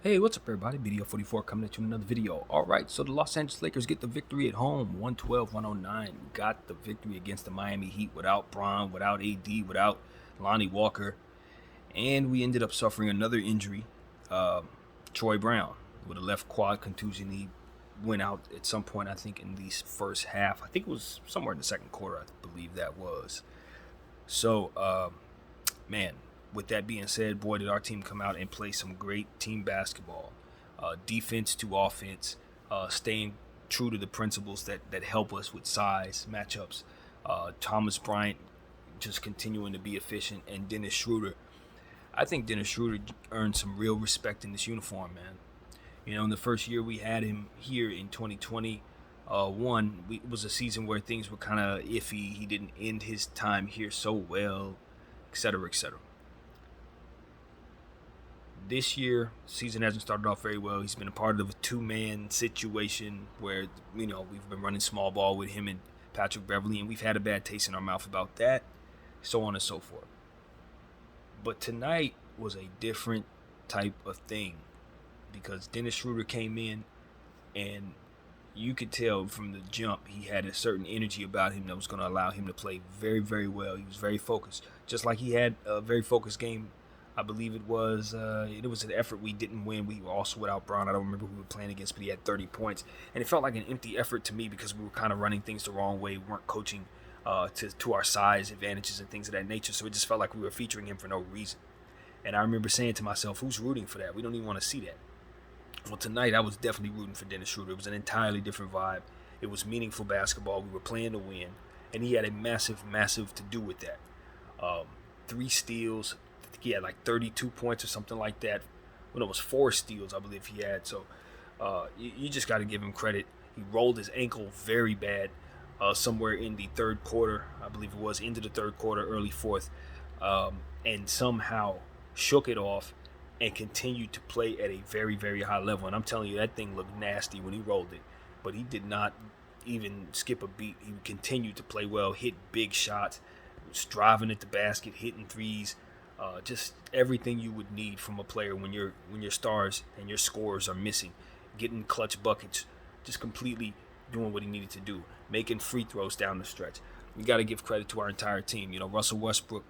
Hey, what's up, everybody? BDO44 coming at you with another video. All right, so the Los Angeles Lakers get the victory at home, 112-109. Got the victory against the Miami Heat without Bron, without AD, without Lonnie Walker. And we ended up suffering another injury. Troy Brown with a left quad contusion. He went out at some point, I think, in the first half. I think it was somewhere in the second quarter, I believe that was. So, man, with that being said, boy, did our team come out and play some great team basketball. Defense to offense, staying true to the principles that help us with size matchups. Thomas Bryant just continuing to be efficient, and Dennis Schroeder. I think Dennis Schroeder earned some real respect in this uniform, man. You know, in the first year we had him here in 2020, it was a season where things were kind of iffy. He didn't end his time here so well, etc., etc. This year, season hasn't started off very well. He's been a part of a two-man situation where, we've been running small ball with him and Patrick Beverly, and we've had a bad taste in our mouth about that, so on and so forth. But tonight was a different type of thing because Dennis Schroeder came in, and you could tell from the jump he had a certain energy about him that was going to allow him to play very, very well. He was very focused, just like he had a very focused game. I believe it was an effort we didn't win. We were also without Brown. I don't remember who we were playing against, but he had 30 points. And it felt like an empty effort to me because we were kind of running things the wrong way. We weren't coaching to our size advantages and things of that nature. So it just felt like we were featuring him for no reason. And I remember saying to myself, who's rooting for that? We don't even want to see that. Well, tonight I was definitely rooting for Dennis Schroeder. It was an entirely different vibe. It was meaningful basketball. We were playing to win. And he had a massive, massive to do with that. 3 steals. I think he had like 32 points or something like that. When it was 4 steals, I believe he had. So you just got to give him credit. He rolled his ankle very bad somewhere in the third quarter. I believe it was into the third quarter, early fourth. And somehow shook it off and continued to play at a very, very high level. And I'm telling you, that thing looked nasty when he rolled it. But he did not even skip a beat. He continued to play well, hit big shots, was driving at the basket, hitting threes. Just everything you would need from a player when your stars and your scores are missing. Getting clutch buckets, just completely doing what he needed to do, making free throws down the stretch. We got to give credit to our entire team. Russell Westbrook,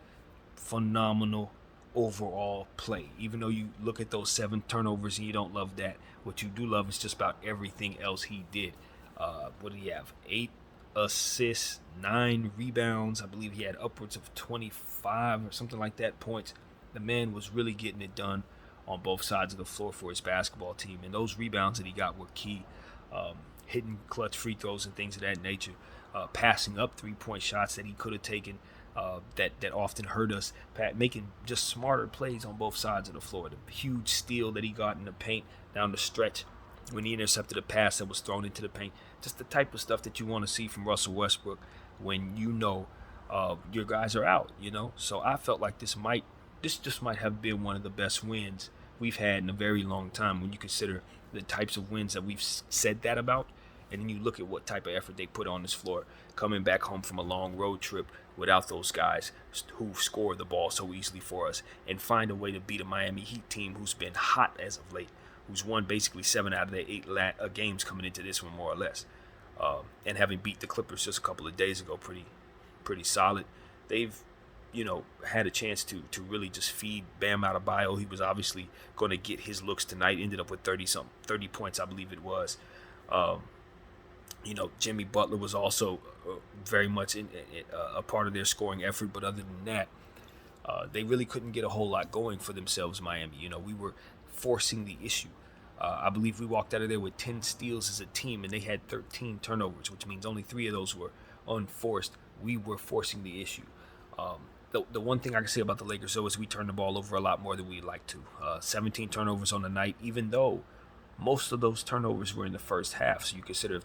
phenomenal overall play. Even though you look at those 7 turnovers and you don't love that, what you do love is just about everything else he did. What did he have? 8 assists, 9 rebounds. I believe he had upwards of 25 or something like that points. The man was really getting it done on both sides of the floor for his basketball team, and those rebounds that he got were key. Hitting clutch free throws and things of that nature, passing up 3-point shots that he could have taken that often hurt us, making just smarter plays on both sides of the floor. The huge steal that he got in the paint down the stretch when he intercepted a pass that was thrown into the paint. Just the type of stuff that you want to see from Russell Westbrook when your guys are out, So I felt like this just might have been one of the best wins we've had in a very long time when you consider the types of wins that we've said that about. And then you look at what type of effort they put on this floor, coming back home from a long road trip without those guys who score the ball so easily for us and find a way to beat a Miami Heat team who's been hot as of late, who's won basically 7 out of their 8 games coming into this one, more or less. And having beat the Clippers just a couple of days ago, pretty solid. They've, had a chance to really just feed Bam Adebayo. He was obviously going to get his looks tonight. Ended up with 30 points, I believe it was. Jimmy Butler was also very much a part of their scoring effort. But other than that, they really couldn't get a whole lot going for themselves, Miami. We were forcing the issue. I believe we walked out of there with 10 steals as a team, and they had 13 turnovers, which means only 3 of those were unforced. We were forcing the issue. The one thing I can say about the Lakers, though, is we turned the ball over a lot more than we'd like to. 17 turnovers on the night, even though most of those turnovers were in the first half. So you consider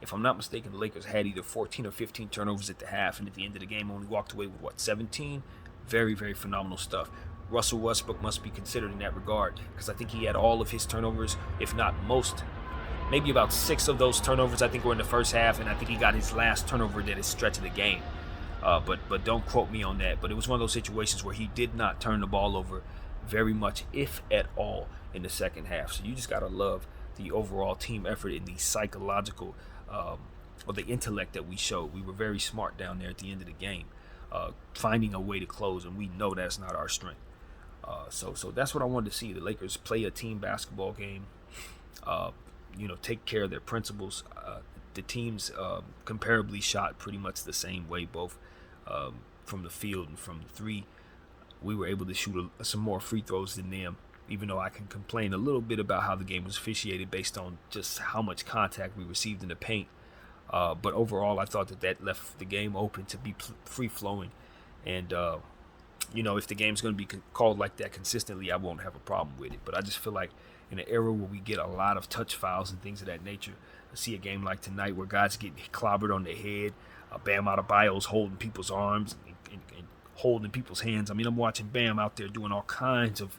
if I'm not mistaken, the Lakers had either 14 or 15 turnovers at the half, and at the end of the game only walked away with, 17? Very, very phenomenal stuff. Russell Westbrook must be considered in that regard because I think he had all of his turnovers, if not most. Maybe about 6 of those turnovers, I think, were in the first half, and I think he got his last turnover at his stretch of the game. But don't quote me on that. But it was one of those situations where he did not turn the ball over very much, if at all, in the second half. So you just got to love the overall team effort and the psychological or the intellect that we showed. We were very smart down there at the end of the game, finding a way to close, and we know that's not our strength. So that's what I wanted to see. The Lakers play a team basketball game, take care of their principles. The teams comparably shot pretty much the same way, both from the field and from the three. We were able to shoot some more free throws than them, even though I can complain a little bit about how the game was officiated based on just how much contact we received in the paint. But overall, I thought that left the game open to be free-flowing. And, if the game's going to be called like that consistently, I won't have a problem with it. But I just feel like in an era where we get a lot of touch fouls and things of that nature, I see a game like tonight where guys get clobbered on the head, Bam Adebayo's holding people's arms and holding people's hands. I mean, I'm watching Bam out there doing all kinds of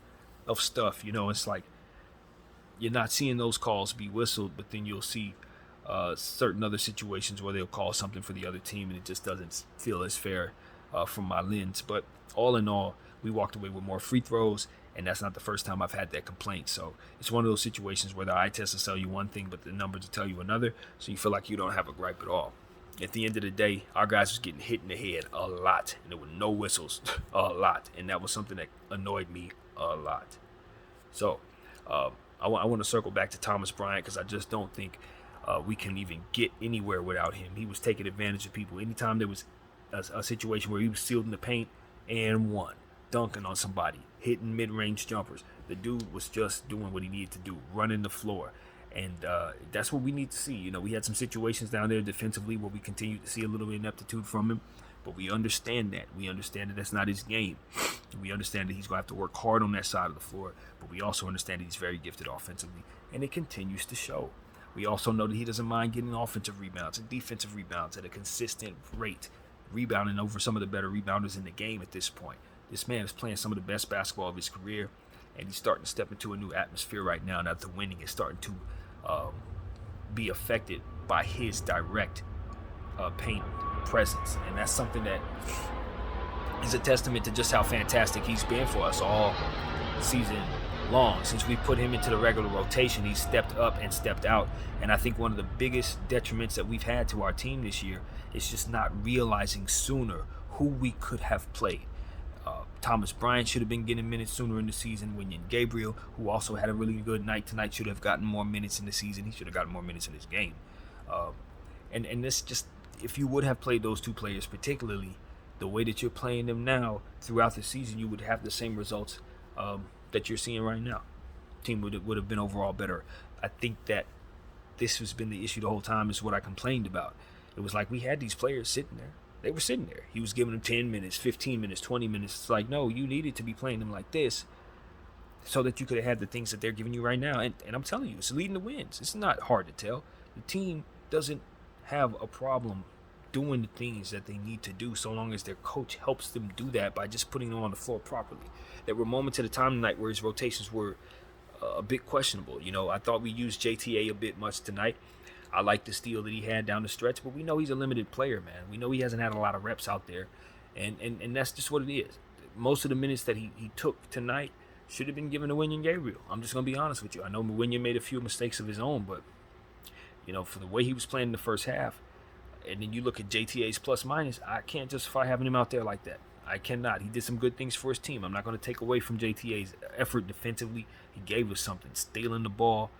stuff. It's like you're not seeing those calls be whistled, but then you'll see certain other situations where they'll call something for the other team, and it just doesn't feel as fair from my lens. But all in all, we walked away with more free throws, and that's not the first time I've had that complaint. So it's one of those situations where the eye test will tell you one thing, but the numbers will tell you another, so you feel like you don't have a gripe at all. At the end of the day, our guys was getting hit in the head a lot, and there were no whistles a lot, and that was something that annoyed me a lot. So I want to circle back to Thomas Bryant, because I just don't think we can even get anywhere without him. He was taking advantage of people. Anytime there was a situation where he was sealed in the paint and dunking on somebody, hitting mid-range jumpers, the dude was just doing what he needed to do, running the floor. And that's what we need to see. We had some situations down there defensively where we continued to see a little ineptitude from him, but we understand that. We understand that that's not his game. We understand that he's going to have to work hard on that side of the floor, but we also understand that he's very gifted offensively, and it continues to show. We also know that he doesn't mind getting offensive rebounds and defensive rebounds at a consistent rate, rebounding over some of the better rebounders in the game at this point. This man is playing some of the best basketball of his career, and he's starting to step into a new atmosphere right now. Now the winning is starting to be affected by his direct paint presence, and that's something that is a testament to just how fantastic he's been for us all season long. Since we put him into the regular rotation, he's stepped up and stepped out, and I think one of the biggest detriments that we've had to our team this year is just not realizing sooner who we could have played. Thomas Bryant should have been getting minutes sooner in the season. Wenyen Gabriel, who also had a really good night tonight, should have gotten more minutes in the season. He should have gotten more minutes in this game. And this just, if you would have played those two players, particularly the way that you're playing them now throughout the season, you would have the same results that you're seeing right now. Team would have been overall better. I think that this has been the issue the whole time, is what I complained about. It was like we had these players sitting there. They were sitting there. He was giving them 10 minutes, 15 minutes, 20 minutes. It's like, no, you needed to be playing them like this so that you could have had the things that they're giving you right now. And I'm telling you, it's leading to wins. It's not hard to tell. The team doesn't have a problem doing the things that they need to do so long as their coach helps them do that by just putting them on the floor properly. There were moments at a time tonight where his rotations were a bit questionable. I thought we used JTA a bit much tonight. I like the steal that he had down the stretch, but we know he's a limited player, man. We know he hasn't had a lot of reps out there, and that's just what it is. Most of the minutes that he took tonight should have been given to Wenyen Gabriel. I'm just going to be honest with you. I know Wenyen made a few mistakes of his own, but, for the way he was playing in the first half, and then you look at JTA's plus minus, I can't justify having him out there like that. I cannot. He did some good things for his team. I'm not going to take away from JTA's effort defensively. He gave us something, stealing the ball,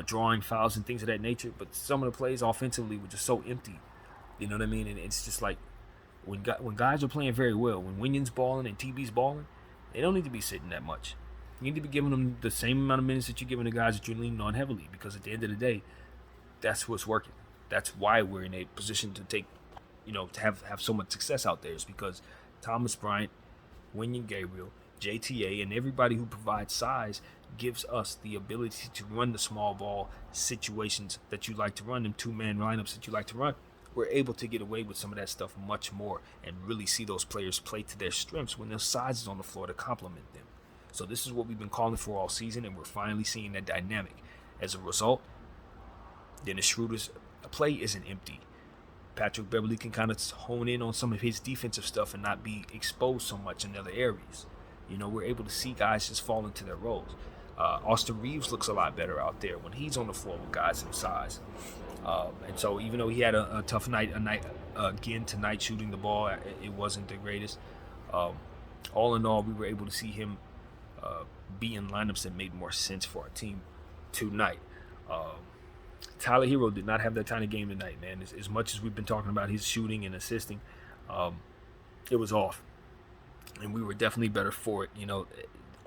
drawing fouls and things of that nature, but some of the plays offensively were just so empty. You know what I mean? And it's just like when guys are playing very well, when Wenyen's balling and TB's balling, they don't need to be sitting that much. You need to be giving them the same amount of minutes that you're giving the guys that you're leaning on heavily, because at the end of the day, that's what's working. That's why we're in a position to take, to have so much success out there, is because Thomas Bryant, Wenyen Gabriel, JTA, and everybody who provides size gives us the ability to run the small ball situations that you like to run, them two-man lineups that you like to run. We're able to get away with some of that stuff much more and really see those players play to their strengths when their size is on the floor to complement them. So this is what we've been calling for all season, and we're finally seeing that dynamic. As a result, Dennis Schroeder's play isn't empty. Patrick Beverley can kind of hone in on some of his defensive stuff and not be exposed so much in other areas. We're able to see guys just fall into their roles. Austin Reeves looks a lot better out there when he's on the floor with guys in size. And so even though he had a tough night again tonight shooting the ball, it wasn't the greatest. All in all, we were able to see him be in lineups that made more sense for our team tonight. Tyler Hero did not have that kind of game tonight, man. As much as we've been talking about his shooting and assisting, it was off. And we were definitely better for it.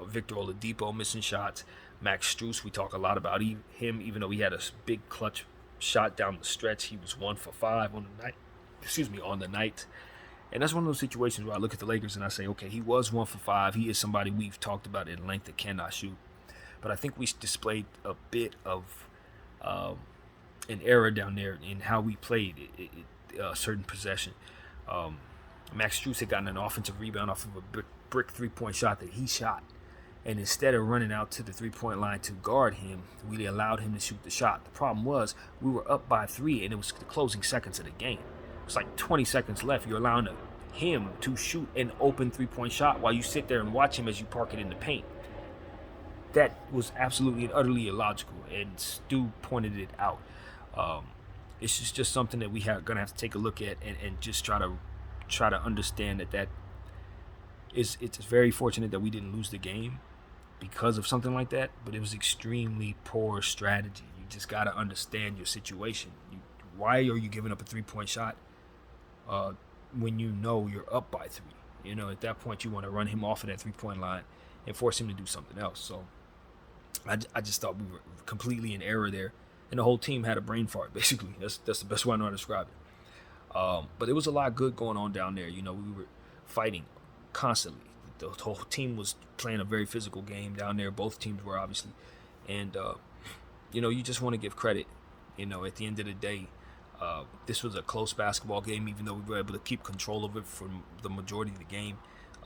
Victor Oladipo missing shots. Max Strus, we talk a lot about him, even though he had a big clutch shot down the stretch. He was 1 for 5 on the night. And that's one of those situations where I look at the Lakers and I say, okay, he was 1 for 5. He is somebody we've talked about at length that cannot shoot. But I think we displayed a bit of an error down there in how we played a certain possession. Max Strus had gotten an offensive rebound off of a brick three-point shot that he shot. And instead of running out to the three-point line to guard him, we allowed him to shoot the shot. The problem was we were up by 3, and it was the closing seconds of the game. It was like 20 seconds left. You're allowing him to shoot an open three-point shot while you sit there and watch him as you park it in the paint. That was absolutely and utterly illogical, and Stu pointed it out. It's just something that we are going to have to take a look at and just try to understand that it's very fortunate that we didn't lose the game because of something like that, but it was extremely poor strategy. You just got to understand your situation. Why are you giving up a three-point shot when you know you're up by 3? At that point, you want to run him off of that three-point line and force him to do something else. So I just thought we were completely in error there, and the whole team had a brain fart, basically. That's the best way I know how to describe it. But it was a lot good going on down there. We were fighting constantly. The whole team was playing a very physical game down there. Both teams were, obviously. And, you just want to give credit. At the end of the day, this was a close basketball game, even though we were able to keep control of it for the majority of the game.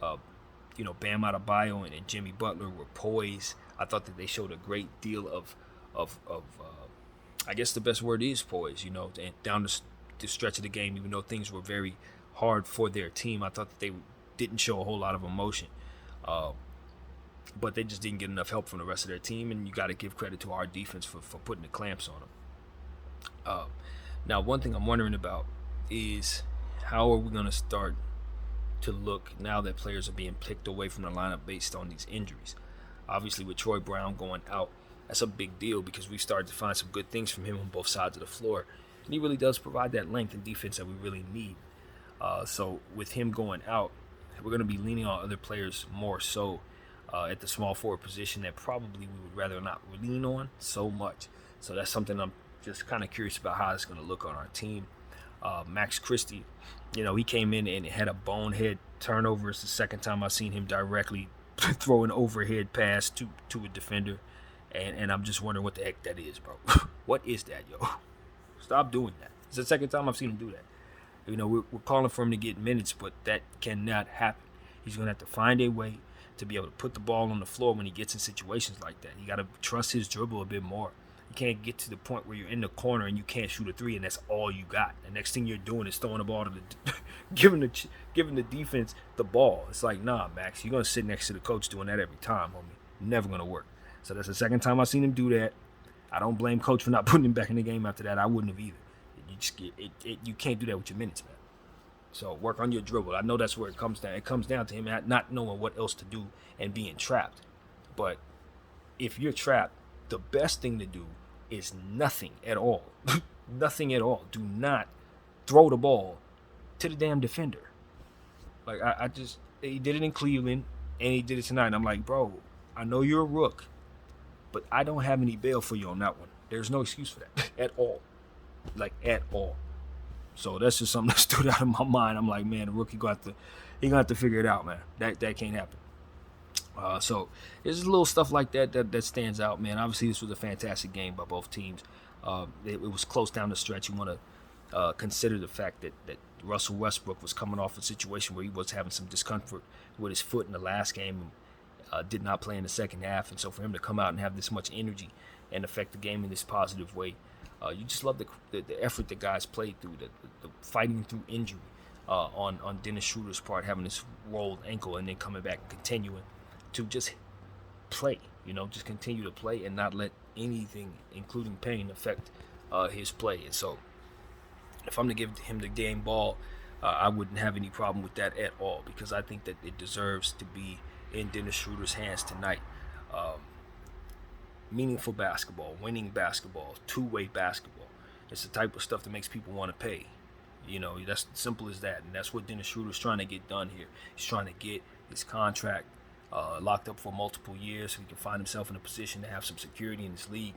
Bam Adebayo and Jimmy Butler were poised. I thought that they showed a great deal of I guess the best word is poise, and down the stretch of the game, even though things were very hard for their team, I thought that they didn't show a whole lot of emotion. But they just didn't get enough help from the rest of their team, and you got to give credit to our defense for putting the clamps on them. Now, one thing I'm wondering about is how are we going to start to look now that players are being picked away from the lineup based on these injuries? Obviously, with Troy Brown going out, that's a big deal because we started to find some good things from him on both sides of the floor. And he really does provide that length and defense that we really need. So with him going out, we're going to be leaning on other players more so at the small forward position that probably we would rather not lean on so much. So that's something I'm just kind of curious about how it's going to look on our team. Max Christie, he came in and had a bonehead turnover. It's the second time I've seen him directly throw an overhead pass to a defender. And I'm just wondering what the heck that is, bro. What is that, yo? Stop doing that. It's the second time I've seen him do that. We're calling for him to get minutes, but that cannot happen. He's going to have to find a way to be able to put the ball on the floor when he gets in situations like that. You got to trust his dribble a bit more. You can't get to the point where you're in the corner and you can't shoot a 3 and that's all you got. The next thing you're doing is throwing the ball to giving the defense the ball. It's like, nah, Max, you're going to sit next to the coach doing that every time, homie. Never going to work. So that's the second time I've seen him do that. I don't blame coach for not putting him back in the game after that. I wouldn't have either. You can't do that with your minutes, man. So work on your dribble. I know that's where it comes down. It comes down to him not knowing what else to do and being trapped. But if you're trapped, the best thing to do is nothing at all. Nothing at all. Do not throw the ball to the damn defender. Like, he did it in Cleveland, and he did it tonight. And I'm like, bro, I know you're a rook, but I don't have any bail for you on that one. There's no excuse for that at all. Like, at all. So that's just something that stood out in my mind. I'm like, man, the rookie gonna have to figure it out, man. That can't happen. So there's little stuff like that stands out, man. Obviously, this was a fantastic game by both teams. It was close down the stretch. You want to consider the fact that Russell Westbrook was coming off a situation where he was having some discomfort with his foot in the last game and did not play in the second half. And so for him to come out and have this much energy and affect the game in this positive way, you just love the effort that guys played through, the fighting through injury on Dennis Schroeder's part, having this rolled ankle and then coming back and continuing. to just play, just continue to play and not let anything, including pain, affect his play. And so if I'm to give him the game ball, I wouldn't have any problem with that at all, because I think that it deserves to be in Dennis Schroeder's hands tonight. Meaningful basketball, winning basketball, two-way basketball. It's the type of stuff that makes people want to pay. That's simple as that. And that's what Dennis Schroeder's trying to get done here. He's trying to get his contract locked up for multiple years so he can find himself in a position to have some security in this league.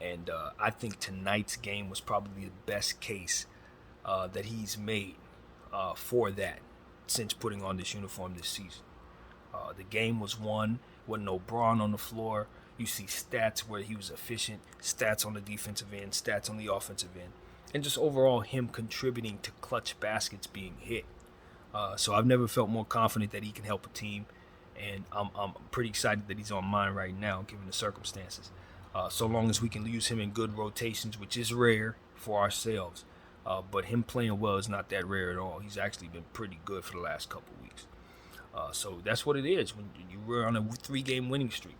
And I think tonight's game was probably the best case that he's made for that since putting on this uniform this season. The game was won. Wasn't no brawn on the floor. You see stats where he was efficient, stats on the defensive end, stats on the offensive end, and just overall him contributing to clutch baskets being hit. So I've never felt more confident that he can help a team, and I'm pretty excited that he's on mine right now, given the circumstances. So long as we can use him in good rotations, which is rare for ourselves, but him playing well is not that rare at all. He's actually been pretty good for the last couple weeks. So that's what it is when you were on a 3-game winning streak.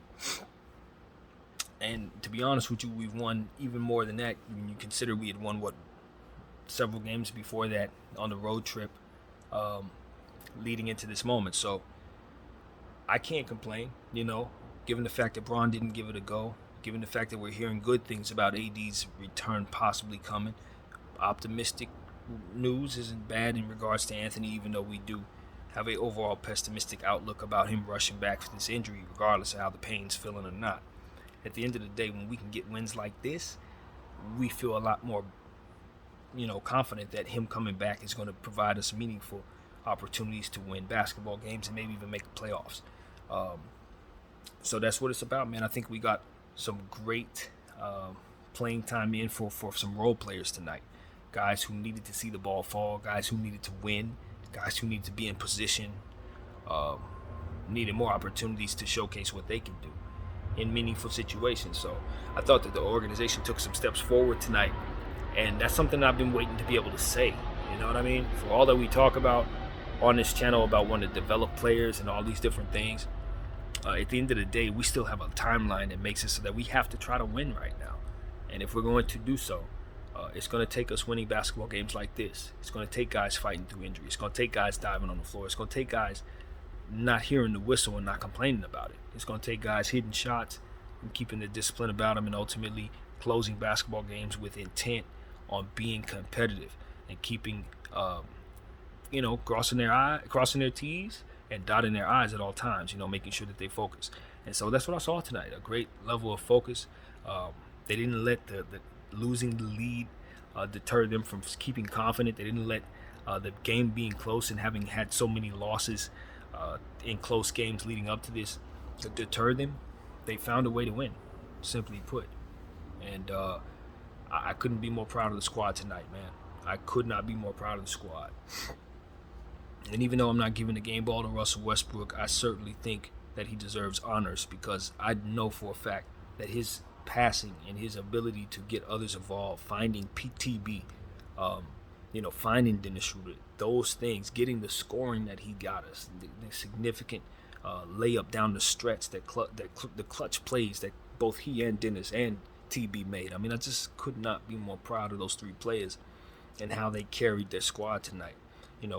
And to be honest with you, we've won even more than that when you consider we had won, several games before that on the road trip leading into this moment. So I can't complain, given the fact that Bron didn't give it a go, given the fact that we're hearing good things about AD's return possibly coming. Optimistic news isn't bad in regards to Anthony, even though we do have an overall pessimistic outlook about him rushing back from this injury, regardless of how the pain's feeling or not. At the end of the day, when we can get wins like this, we feel a lot more, confident that him coming back is going to provide us meaningful opportunities to win basketball games and maybe even make the playoffs. So that's what it's about, man. I think we got some great playing time in for some role players tonight. Guys who needed to see the ball fall, guys who needed to win, guys who needed to be in position, needed more opportunities to showcase what they can do in meaningful situations. So I thought that the organization took some steps forward tonight, and that's something I've been waiting to be able to say. You know what I mean? For all that we talk about on this channel about wanting to develop players and all these different things, at the end of the day, we still have a timeline that makes it so that we have to try to win right now. And if we're going to do so, it's going to take us winning basketball games like this. It's going to take guys fighting through injury. It's going to take guys diving on the floor. It's going to take guys not hearing the whistle and not complaining about it. It's going to take guys hitting shots and keeping the discipline about them, and ultimately closing basketball games with intent on being competitive and keeping, crossing their T's and dotting their I's at all times, making sure that they focus. And so that's what I saw tonight, a great level of focus. They didn't let the losing the lead deter them from keeping confident. They didn't let the game being close and having had so many losses in close games leading up to this deter them. They found a way to win, simply put. And I couldn't be more proud of the squad tonight, man. I could not be more proud of the squad. And even though I'm not giving the game ball to Russell Westbrook, I certainly think that he deserves honors, because I know for a fact that his passing and his ability to get others involved, finding PTB, finding Dennis Schroeder, those things, getting the scoring that he got us, the significant layup down the stretch, the clutch plays that both he and Dennis and TB made. I mean, I just could not be more proud of those three players and how they carried their squad tonight.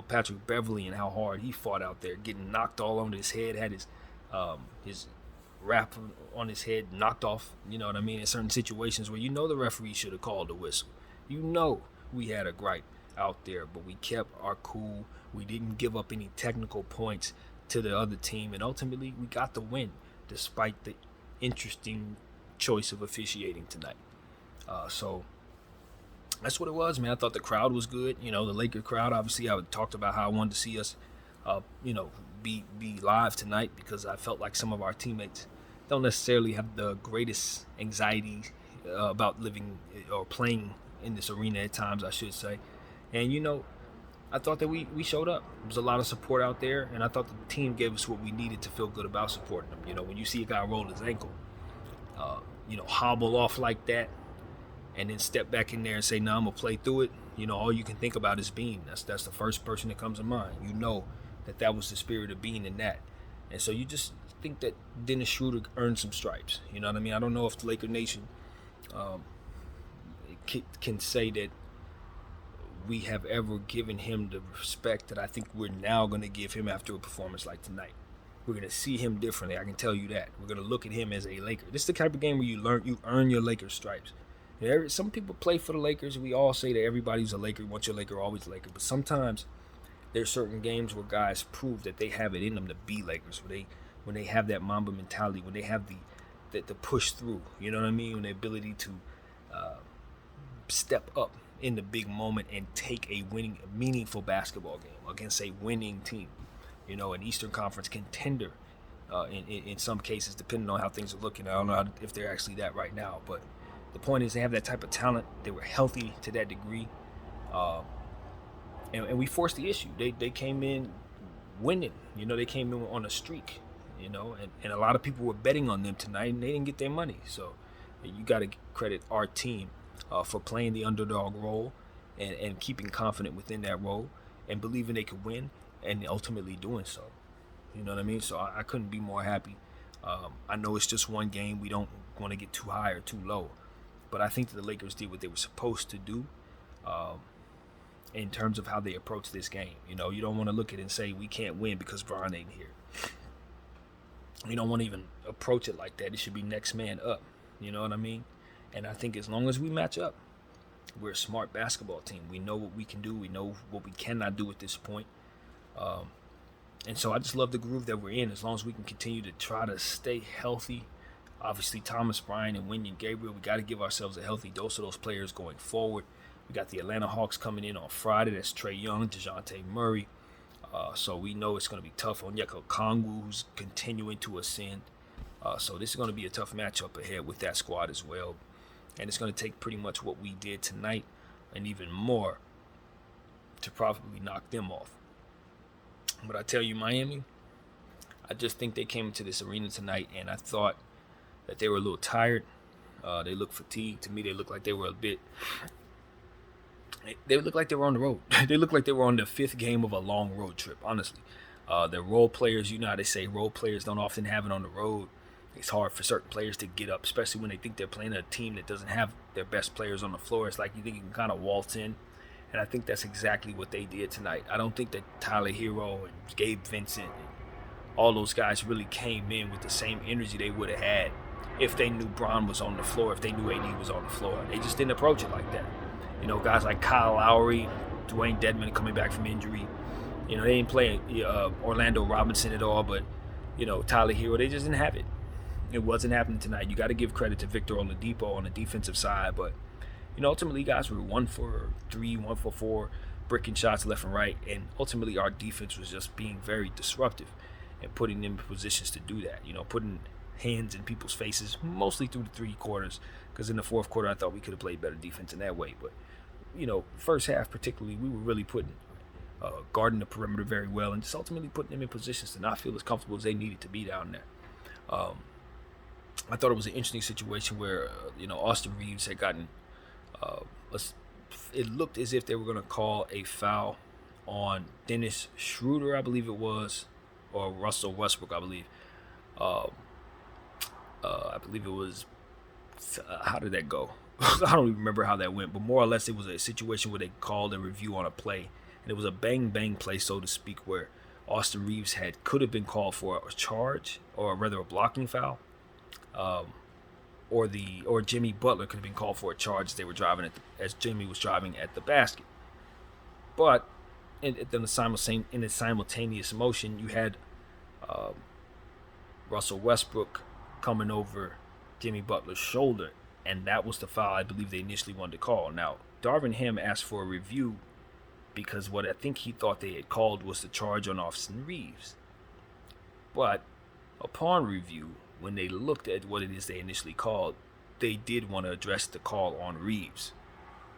Patrick Beverly and how hard he fought out there, getting knocked all on his head, had his wrap on his head knocked off, in certain situations where the referee should have called the whistle. We had a gripe out there, but we kept our cool. We didn't give up any technical points to the other team, and ultimately we got the win despite the interesting choice of officiating tonight. So that's what it was, man. I thought the crowd was good. The Laker crowd, obviously I talked about how I wanted to see us be live tonight, because I felt like some of our teammates don't necessarily have the greatest anxiety about living or playing in this arena at times, I should say. And I thought that we showed up. There was a lot of support out there, and I thought the team gave us what we needed to feel good about supporting them. When you see a guy roll his ankle, hobble off like that, and then step back in there and say, "No, I'm gonna play through it." All you can think about is Bean. That's the first person that comes to mind. That was the spirit of Bean in that. And so you just think that Dennis Schroeder earned some stripes. You know what I mean? I don't know if the Laker Nation um, can say that we have ever given him the respect that I think we're now going to give him after a performance like tonight. We're going to see him differently. I can tell you that. We're going to look at him as a Laker. This is the type of game where you earn your Laker stripes. Some people play for the Lakers. We all say that everybody's a Laker. Once you're a Laker, always a Laker. But sometimes there's certain games where guys prove that they have it in them to be Lakers. When they have that Mamba mentality, when they have the push through. You know what I mean? When the ability to step up in the big moment and take a meaningful basketball game against a winning team. You know, an Eastern Conference contender in some cases, depending on how things are looking. I don't know if they're actually that right now, but the point is they have that type of talent. They were healthy to that degree, and we forced the issue. They came in winning. You know, they came in on a streak. You know, and a lot of people were betting on them tonight, and they didn't get their money. So you got to credit our team for playing the underdog role and keeping confident within that role and believing they could win and ultimately doing so. You know what I mean? So I couldn't be more happy. I know it's just one game. We don't want to get too high or too low. But I think that the Lakers did what they were supposed to do in terms of how they approach this game. You know, you don't want to look at it and say we can't win because Bron ain't here. You don't want to even approach it like that. It should be next man up. You know what I mean? And I think as long as we match up, we're a smart basketball team. We know what we can do. We know what we cannot do at this point. And so I just love the groove that we're in. As long as we can continue to try to stay healthy. Obviously, Thomas Bryant and Wenyen Gabriel, we got to give ourselves a healthy dose of those players going forward. We got the Atlanta Hawks coming in on Friday. That's Trae Young, DeJounte Murray. So we know it's going to be tough on Onyeka Okongwu, who's continuing to ascend. So this is going to be a tough matchup ahead with that squad as well. And it's going to take pretty much what we did tonight and even more to probably knock them off. But I tell you, Miami, I just think they came into this arena tonight and I thought that they were a little tired. They looked fatigued. To me, they looked like they were they looked like they were on the road. They looked like they were on the fifth game of a long road trip, honestly. They're role players. You know how they say role players don't often have it on the road. It's hard for certain players to get up, especially when they think they're playing a team that doesn't have their best players on the floor. It's like you think you can kind of waltz in. And I think that's exactly what they did tonight. I don't think that Tyler Hero and Gabe Vincent and all those guys really came in with the same energy they would have had if they knew Bron was on the floor, if they knew AD was on the floor. They just didn't approach it like that. You know, guys like Kyle Lowry, Dwayne Dedmon coming back from injury. You know, they didn't play Orlando Robinson at all, but, you know, Tyler Hero, they just didn't have it. It wasn't happening tonight. You got to give credit to Victor Oladipo on the defensive side, but, you know, ultimately guys were 1 for 3, 1 for 4, bricking shots left and right, and ultimately our defense was just being very disruptive and putting them in positions to do that. You know, putting hands in people's faces, mostly through the 3 quarters, because in the fourth quarter I thought we could have played better defense in that way. But, you know, first half particularly, we were really guarding the perimeter very well and just ultimately putting them in positions to not feel as comfortable as they needed to be down there. I thought it was an interesting situation where, you know, Austin Reeves had gotten, it looked as if they were going to call a foul on Dennis Schroeder, I believe it was, or Russell Westbrook, I believe. I believe it was, how did that go? I don't even remember how that went, but more or less it was a situation where they called a review on a play, and it was a bang-bang play, so to speak, where Austin Reeves could have been called for a charge, or rather a blocking foul. Or Jimmy Butler could have been called for a charge as they were driving as Jimmy was driving at the basket. But in the simultaneous motion, you had Russell Westbrook coming over Jimmy Butler's shoulder, and that was the foul I believe they initially wanted to call. Now, Darvin Ham asked for a review because what I think he thought they had called was the charge on Austin Reeves. But upon review, when they looked at what it is they initially called, they did want to address the call on Reeves.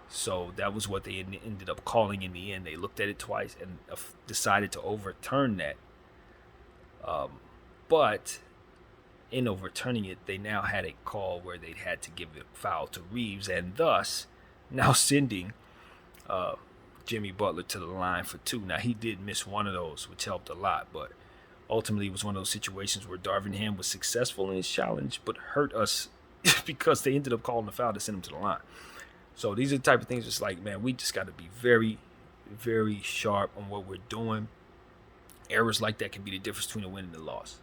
So that was what they ended up calling in the end. They looked at it twice and decided to overturn that. But in overturning it, they now had a call where they had to give a foul to Reeves, and thus now sending Jimmy Butler to the line for 2. Now, he did miss one of those, which helped a lot, but ultimately, it was one of those situations where Darvin Ham was successful in his challenge, but hurt us because they ended up calling the foul to send him to the line. So these are the type of things. It's like, man, we just got to be very, very sharp on what we're doing. Errors like that can be the difference between a win and a loss.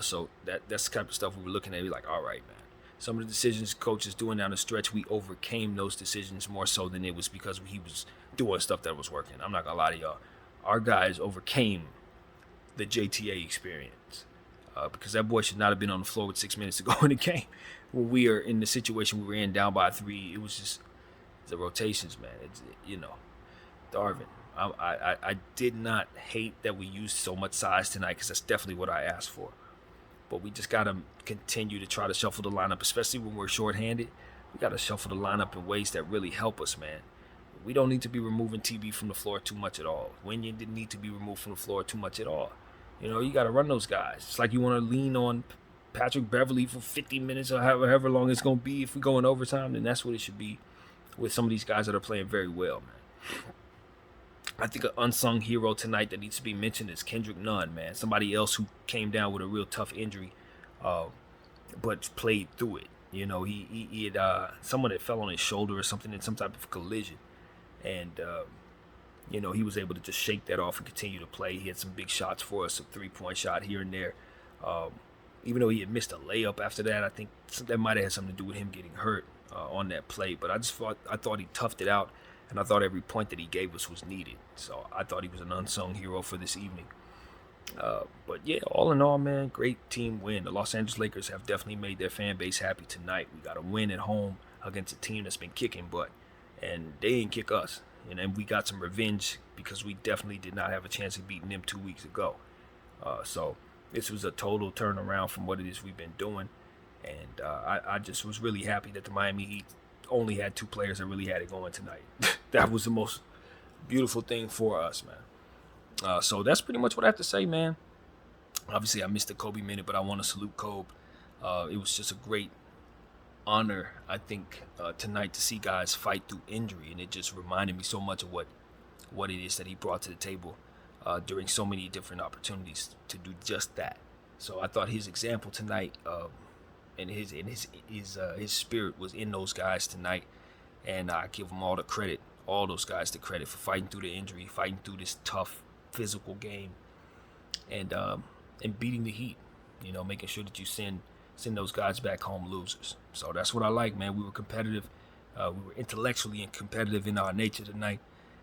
So that's the type of stuff we were looking at. We're like, all right, man. Some of the decisions coach is doing down the stretch, we overcame those decisions more so than it was because he was doing stuff that was working. I'm not going to lie to y'all. Our guys overcame the JTA experience because that boy should not have been on the floor with 6 minutes to go in the game. When we are in the situation we were in down by 3, it was just the rotations, man. It's, Darvin. I did not hate that we used so much size tonight because that's definitely what I asked for. But we just got to continue to try to shuffle the lineup, especially when we're shorthanded. We got to shuffle the lineup in ways that really help us, man. We don't need to be removing TB from the floor too much at all. Winion didn't need to be removed from the floor too much at all. You got to run those guys. It's like you want to lean on Patrick Beverly for 50 minutes or however long it's going to be. If we go in overtime, then that's what it should be with some of these guys that are playing very well, man. I think an unsung hero tonight that needs to be mentioned is Kendrick Nunn, man. Somebody else who came down with a real tough injury, but played through it. He had someone that fell on his shoulder or something in some type of collision. And, he was able to just shake that off and continue to play. He had some big shots for us, a 3-point shot here and there. Even though he had missed a layup after that, I think that might have had something to do with him getting hurt on that play. But I thought he toughed it out. And I thought every point that he gave us was needed. So I thought he was an unsung hero for this evening. But yeah, all in all, man, great team win. The Los Angeles Lakers have definitely made their fan base happy tonight. We got a win at home against a team that's been kicking butt. And they didn't kick us. And then we got some revenge because we definitely did not have a chance of beating them 2 weeks ago. So this was a total turnaround from what it is we've been doing. And I just was really happy that the Miami Heat only had 2 players that really had it going tonight. That was the most beautiful thing for us, man. So that's pretty much what I have to say, man. Obviously, I missed the Kobe minute, but I want to salute Kobe. It was just a great honor, I think, tonight to see guys fight through injury, and it just reminded me so much of what it is that he brought to the table during so many different opportunities to do just that. So I thought his example tonight and his spirit was in those guys tonight, and I give them all those guys the credit for fighting through the injury, fighting through this tough physical game, and beating the Heat. Making sure that you send those guys back home losers. So that's what I like, man. We were competitive, we were intellectually and competitive in our nature tonight,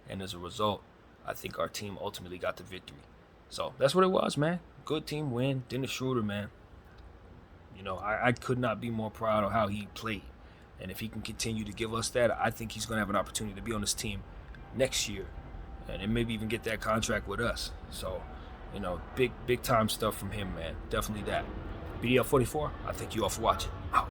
and as a result, I think our team ultimately got the victory. So that's what it was, man. Good team win. Dennis Schroeder, man. I could not be more proud of how he played. And if he can continue to give us that, I think he's going to have an opportunity to be on this team next year and maybe even get that contract with us. So, big time stuff from him, man. Definitely that. BDL 44, I thank you all for watching. Out.